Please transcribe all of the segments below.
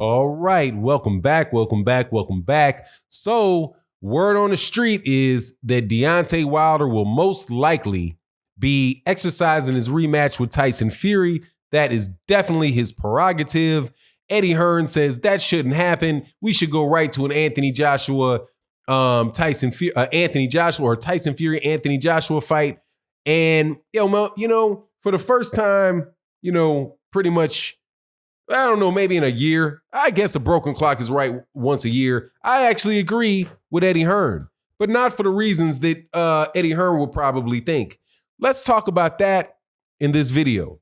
All right, welcome back. So, word on the street is that Deontay Wilder will most likely be exercising his rematch with Tyson Fury. That is definitely his prerogative. Eddie Hearn says that shouldn't happen. We should go right to an Anthony Joshua, Tyson Fury Anthony Joshua fight. And for the first time, pretty much, I don't know, maybe in a year. I guess a broken clock is right once a year. I actually agree with Eddie Hearn, but not for the reasons that Eddie Hearn would probably think. Let's talk about that in this video.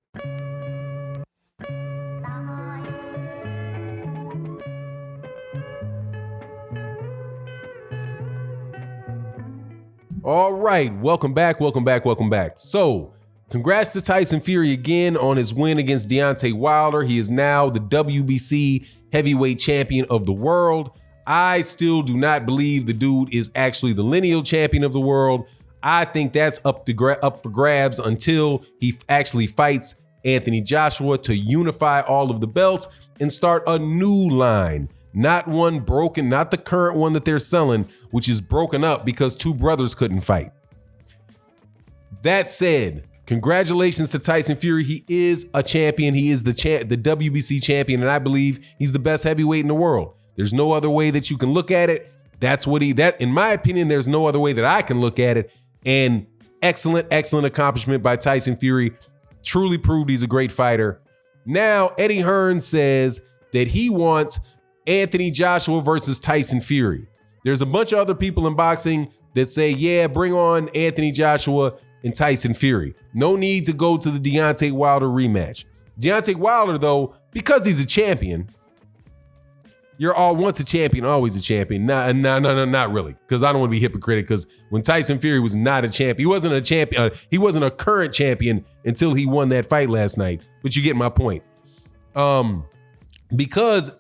All right, welcome back. So, congrats to Tyson Fury again on his win against Deontay Wilder. He is now the WBC heavyweight champion of the world. I still do not believe the dude is actually the lineal champion of the world. I think that's up for grabs until he actually fights Anthony Joshua to unify all of the belts and start a new line. Not one broken, not the current one that they're selling, which is broken up because two brothers couldn't fight. That said, congratulations to Tyson Fury. He is a champion. He is the WBC champion, and I believe he's the best heavyweight in the world. There's no other way that you can look at it. That, in my opinion, there's no other way that I can look at it. And excellent accomplishment by Tyson Fury. Truly proved he's a great fighter. Now, Eddie Hearn says that he wants Anthony Joshua versus Tyson Fury. There's a bunch of other people in boxing that say, yeah, bring on Anthony Joshua and Tyson Fury. No need to go to the Deontay Wilder rematch. Deontay Wilder, though, because he's a champion, you're all once a champion, always a champion. No, not really. Because I don't want to be hypocritical. Because when Tyson Fury was not a champion, he wasn't a champion. He wasn't a current champion until he won that fight last night. But you get my point. Because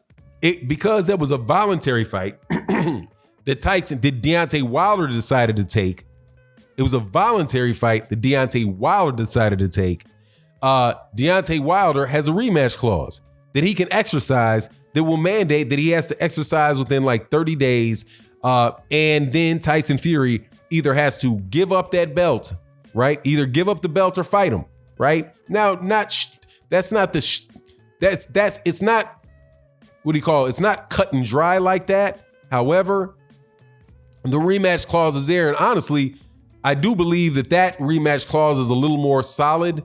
that was a voluntary fight that Deontay Wilder decided to take. It was a voluntary fight that Deontay Wilder decided to take. Deontay Wilder has a rematch clause that he can exercise that will mandate that he has to exercise within like 30 days. And then Tyson Fury either has to give up that belt, right? Either give up the belt or fight him, right? Now, it's not it's not cut and dry like that. However, the rematch clause is there. And honestly, I do believe that rematch clause is a little more solid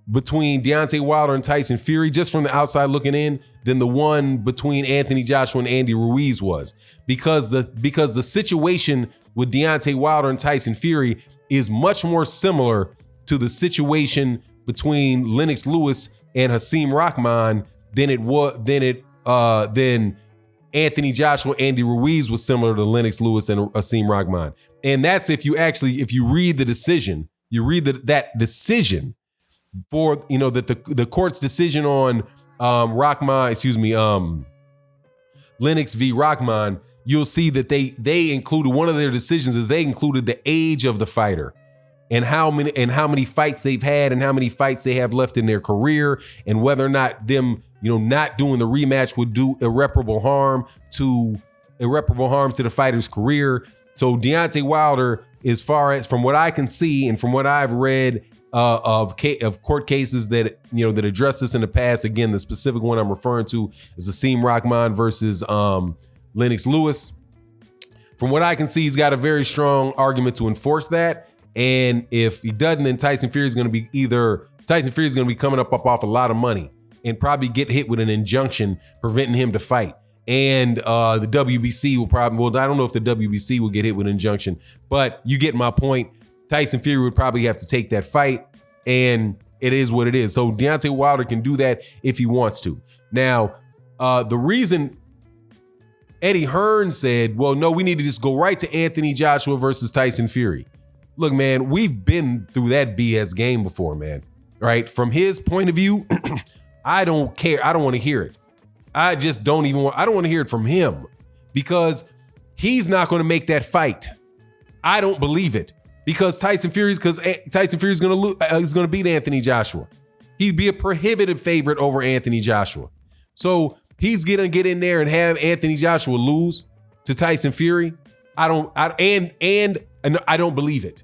between Deontay Wilder and Tyson Fury, just from the outside looking in, than the one between Anthony Joshua and Andy Ruiz was. Because the situation with Deontay Wilder and Tyson Fury is much more similar to the situation between Lennox Lewis and Hakeem Rahman than Anthony Joshua, Andy Ruiz was similar to Lennox Lewis and Hakeem Rahman. And that's if you read the decision, that decision for, that the court's decision on Lennox v. Rahman, you'll see that they included, one of their decisions is they included the age of the fighter and how many fights they've had and how many fights they have left in their career, and whether or not them, not doing the rematch would do irreparable harm to the fighter's career. So Deontay Wilder, as far as from what I can see and from what I've read of court cases that that address this in the past, again, the specific one I'm referring to is Hakeem Rahman versus Lennox Lewis. From what I can see, he's got a very strong argument to enforce that. And if he doesn't, then Tyson Fury is going to be coming up off a lot of money and probably get hit with an injunction preventing him to fight. And the WBC will probably, well, I don't know if the WBC will get hit with an injunction, but you get my point. Tyson Fury would probably have to take that fight, and it is what it is. So Deontay Wilder can do that if he wants to. Now, the reason Eddie Hearn said, well, no, we need to just go right to Anthony Joshua versus Tyson Fury. Look, man, we've been through that BS game before, man. Right? From his point of view, I don't care. I don't want to hear it. I just don't I don't want to hear it from him, because he's not going to make that fight. I don't believe it, because Tyson Fury's going to beat Anthony Joshua. He'd be a prohibitive favorite over Anthony Joshua. So he's gonna get in there and have Anthony Joshua lose to Tyson Fury. I don't believe it.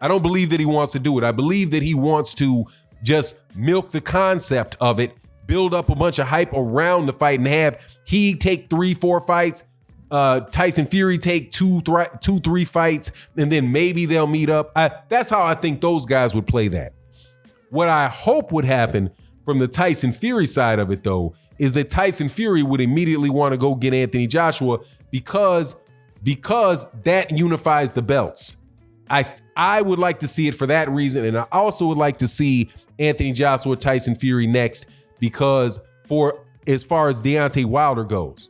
I don't believe that he wants to do it. I believe that he wants to just milk the concept of it, build up a bunch of hype around the fight, and have he take 3-4 fights, Tyson Fury take 2-3 fights, and then maybe they'll meet up. That's how I think those guys would play that. What I hope would happen from the Tyson Fury side of it, though, is that Tyson Fury would immediately want to go get Anthony Joshua because that unifies the belts. I would like to see it for that reason, and I also would like to see Anthony Joshua, Tyson Fury next, because for as far as Deontay Wilder goes,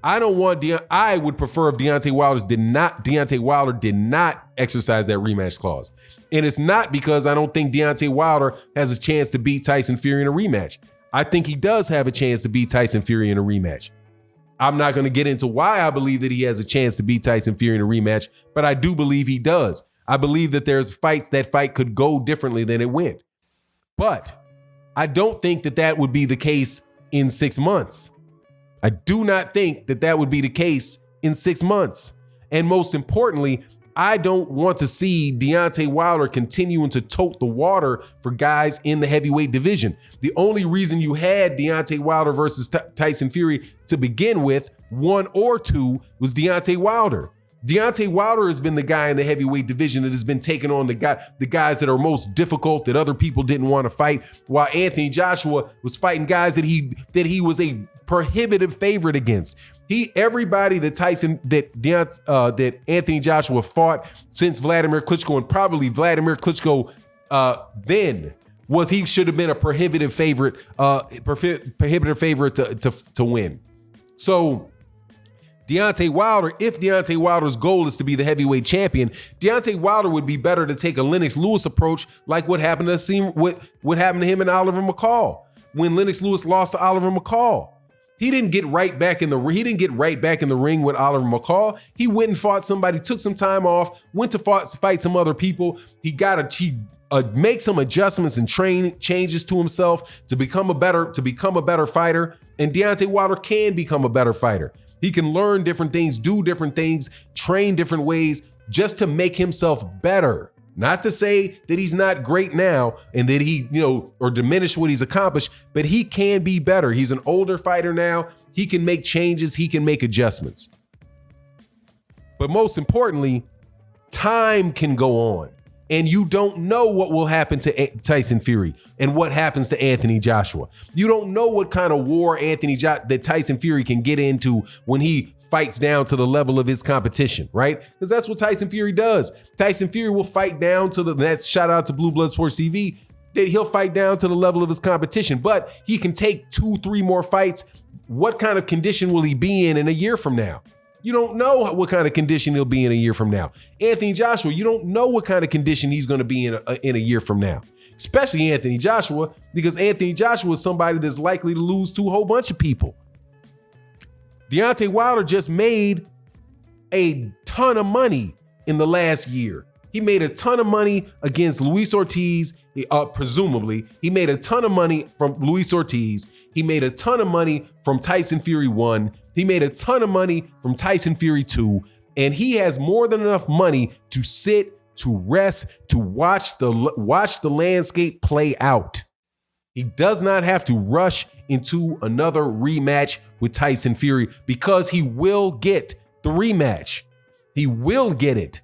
I would prefer if Deontay Wilder did not exercise that rematch clause. And it's not because I don't think Deontay Wilder has a chance to beat Tyson Fury in a rematch. I think he does have a chance to beat Tyson Fury in a rematch. I'm not going to get into why I believe that he has a chance to beat Tyson Fury in a rematch, but I do believe he does. I believe that there's fights that fight could go differently than it went. But I don't think that would be the case in 6 months. I do not think that would be the case in 6 months. And most importantly, I don't want to see Deontay Wilder continuing to tote the water for guys in the heavyweight division. The only reason you had Deontay Wilder versus Tyson Fury to begin with, 1 or 2, was Deontay Wilder. Deontay Wilder has been the guy in the heavyweight division that has been taking on the guys that are most difficult, that other people didn't want to fight, while Anthony Joshua was fighting guys that he was a prohibitive favorite against. Everybody that Anthony Joshua fought since Vladimir Klitschko, and probably Vladimir Klitschko then, was he should have been a prohibitive favorite to win. So Deontay Wilder, if Deontay Wilder's goal is to be the heavyweight champion, Deontay Wilder would be better to take a Lennox Lewis approach, like what happened to him and Oliver McCall when Lennox Lewis lost to Oliver McCall. He didn't get right back in the ring with Oliver McCall. He went and fought somebody, took some time off, went to fight some other people. He make some adjustments and changes to himself to become a better fighter. And Deontay Wilder can become a better fighter. He can learn different things, do different things, train different ways just to make himself better. Not to say that he's not great now and that he, or diminish what he's accomplished, but he can be better. He's an older fighter now. He can make changes. He can make adjustments. But most importantly, time can go on. And you don't know what will happen to Tyson Fury and what happens to Anthony Joshua. You don't know what kind of war that Tyson Fury can get into when he fights down to the level of his competition, right? Because that's what Tyson Fury does. Tyson Fury will fight down to that's shout out to Blue Blood Sports TV, that he'll fight down to the level of his competition, but he can take 2-3 more fights. What kind of condition will he be in a year from now? You don't know what kind of condition he'll be in a year from now. Anthony Joshua, you don't know what kind of condition he's going to be in a year from now, especially Anthony Joshua, because Anthony Joshua is somebody that's likely to lose to a whole bunch of people. Deontay Wilder just made a ton of money in the last year. He made a ton of money against Luis Ortiz, presumably. He made a ton of money from Luis Ortiz. He made a ton of money from Tyson Fury 1. He made a ton of money from Tyson Fury 2. And he has more than enough money to sit, to rest, to watch the landscape play out. He does not have to rush into another rematch with Tyson Fury because he will get the rematch. He will get it.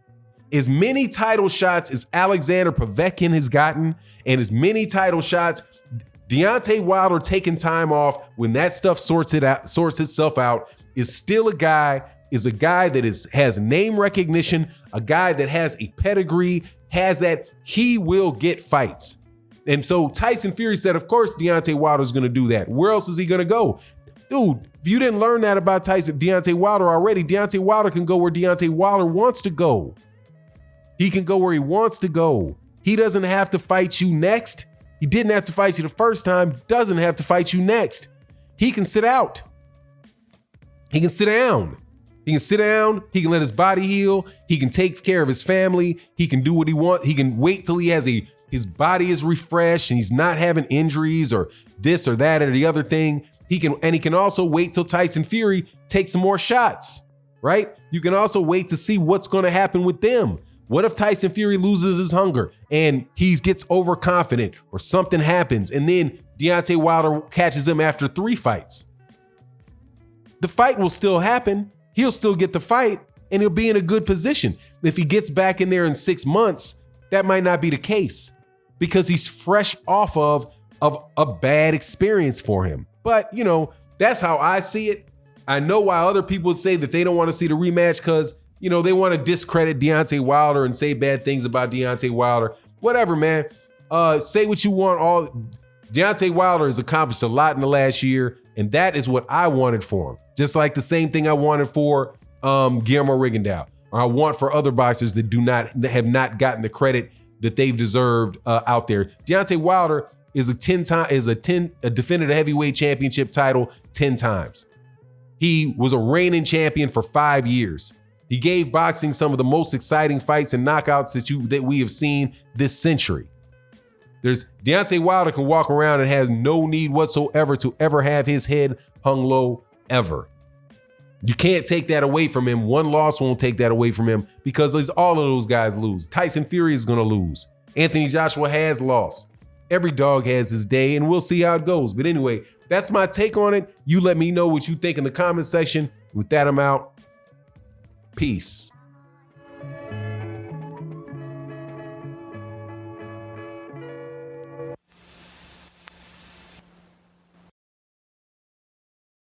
As many title shots as Alexander Povetkin has gotten, and as many title shots, Deontay Wilder taking time off when that stuff sorts itself out, is still a guy that has name recognition, a guy that has a pedigree, he will get fights. And so Tyson Fury said, of course, Deontay Wilder's going to do that. Where else is he going to go? Dude, if you didn't learn that about Deontay Wilder already, Deontay Wilder can go where Deontay Wilder wants to go. He can go where he wants to go. He doesn't have to fight you next. He didn't have to fight you the first time, doesn't have to fight you next. He can sit out. He can sit down. He can sit down. He can let his body heal. He can take care of his family. He can do what he wants. He can wait till his body is refreshed and he's not having injuries or this or that or the other thing. He can also wait till Tyson Fury takes some more shots, right? You can also wait to see what's going to happen with them. What if Tyson Fury loses his hunger and he gets overconfident or something happens and then Deontay Wilder catches him after 3 fights? The fight will still happen. He'll still get the fight and he'll be in a good position. If he gets back in there in 6 months, that might not be the case because he's fresh off of a bad experience for him. But, you know, that's how I see it. I know why other people would say that they don't want to see the rematch because, you know, they want to discredit Deontay Wilder and say bad things about Deontay Wilder. Whatever, man. Say what you want. Deontay Wilder has accomplished a lot in the last year, and that is what I wanted for him. Just like the same thing I wanted for Guillermo Rigondeaux, or I want for other boxers that have not gotten the credit that they've deserved out there. Deontay Wilder is a defended a heavyweight championship title 10 times. He was a reigning champion for 5 years. He gave boxing some of the most exciting fights and knockouts that we have seen this century. Deontay Wilder can walk around and has no need whatsoever to ever have his head hung low ever. You can't take that away from him. One loss won't take that away from him because all of those guys lose. Tyson Fury is going to lose. Anthony Joshua has lost. Every dog has his day, and we'll see how it goes. But anyway, that's my take on it. You let me know what you think in the comment section. With that, I'm out. Peace.